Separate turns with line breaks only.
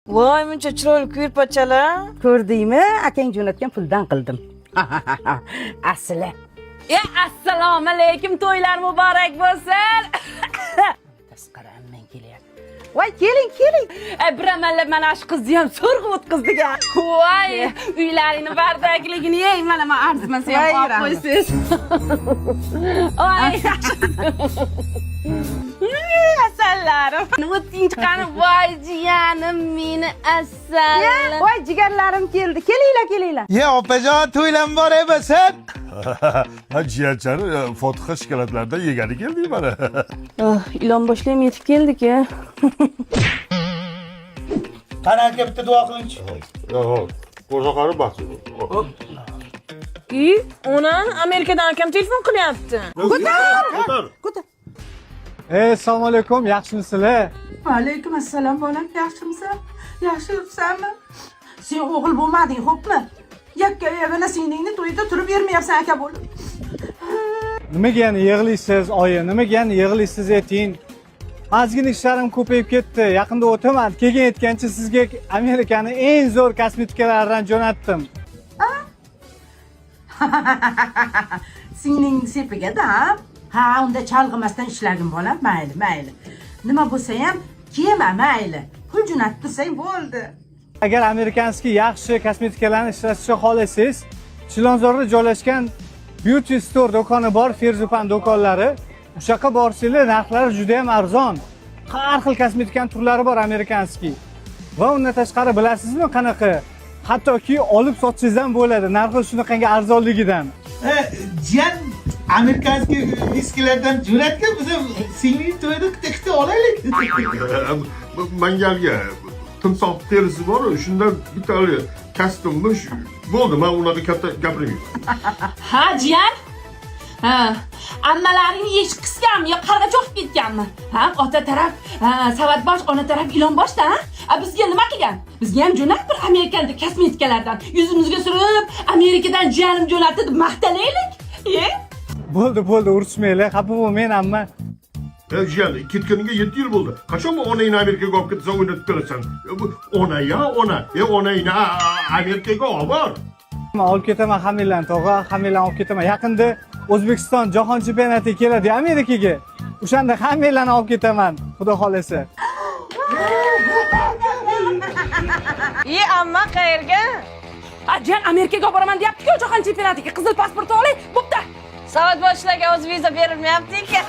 Voy, muncha chiroyli ko'rpachalar.
Ko'rdingmi? Akang jo'natgan puldan qildim. Asli.
Assalomu alaykum, to'ylar muborak bo'lsin.
Tasqara ammang kelyapti. Voy, keling.
Biramallab mana shu qizni ham so'rg'i o'tkazdik-a. Voy, uylaringni bardakligini yeng, mana men arzimasa ham olib qo'ysiz. Voy. Asallarim. O'ting chiqqani, voy jiyanim meni asal.
Voy, jigarlarim keldi. Kelinglar.
Ya opajon, to'ylar muborak bo'lsin. Ha, jiyanchani Fotiha shikolatlardan yegani keldik mana.
Ilon boshlayam yetib keldik-a.
Qani aka bitta duo qilingchi. Yo'q, qo'rqoqari baxshi.
Ona Amerikadan akam telefon qilyapti.
Ko'tar.
Assalomu alaykum, yaxshimisizlar?
Alaykum assalom bolam, yaxshimisan? Yaxshi yuribsanmi? Sen o'g'il bo'lmading, xo'pmi? Yakka yagona singlingni to'yida turib bermayapsan aka bo'lib.
Nimaga yana yig'laysiz, oyi? Nimaga yana yig'laysiz ayting? Ozgina ishlarim ko'payib ketdi. Yaqinda o'taman. Keyin aytgancha sizga Amerikaning eng zo'r kosmetikalaridan jo'natdim.
Singling sepiga-da. Ha, unda chalg'imasdan ishlagin bolam, mayli. Nima bo'lsa ham kiyma, mayli. Pul jo'natib tursang bo'ldi.
Agar amerikanskiy yaxshi kosmetikalarni ishlatishni xohlasangiz, Chilonzorda joylashgan Beauty Store do'koni bor, Ferzupan do'konlari. O'sha yoqqa borsanglar, narxlari juda ham arzon. Har xil kosmetikaning turlari bor amerikanskiy. Va undan tashqari bilasizmi qanaqa? Hattoki olib sotsangiz ham bo'ladi, narxi shunaqangi arzonligidan.
Jiyan amerikanskiy viskilardan jo'natgan biz ham singling to'yida ikkita olaylik.
Mangalga timsoh terisi bor, shundan bittali kostyummish. Bo'ldi, men ularga katta gapirmayman.
Ha, jiyan? Ha, ammalaring eshik qisganmi yo qarg'a cho'kib ketganmi? Ha, ota taraf savatbosh, ona taraf ilonboshda, ha? Bizga nima qilgan? Bizga ham jo'nat bir Amerikanda kosmetikalardan yuzimizga surib, Amerikadan jiyanim jo'natdi deb maqtanaylik.
Bo'ldi, urishmanglar, xafa bo'lmang amma.
Jiyan, ketganiga 7 yil bo'ldi. Qachon bu onangni Amerikaga olib ketsa o'ynatib berasan? Ona. Onangni Amerikaga olib bor.
Men olib ketaman hamilani, tog'a, hamilani olib ketaman. Yaqinda O'zbekiston jahon chempionatiga keladi Amerikaga. O'shanda hamilani olib ketaman, xudo xolasa.
Amma qayerga? Jiyan Amerikaga olib boraman deyapti-ku, jahon chempionatiga qizil pasport olay, bo'pti. Savat boshlarga o'z viza berilmayapti-ku.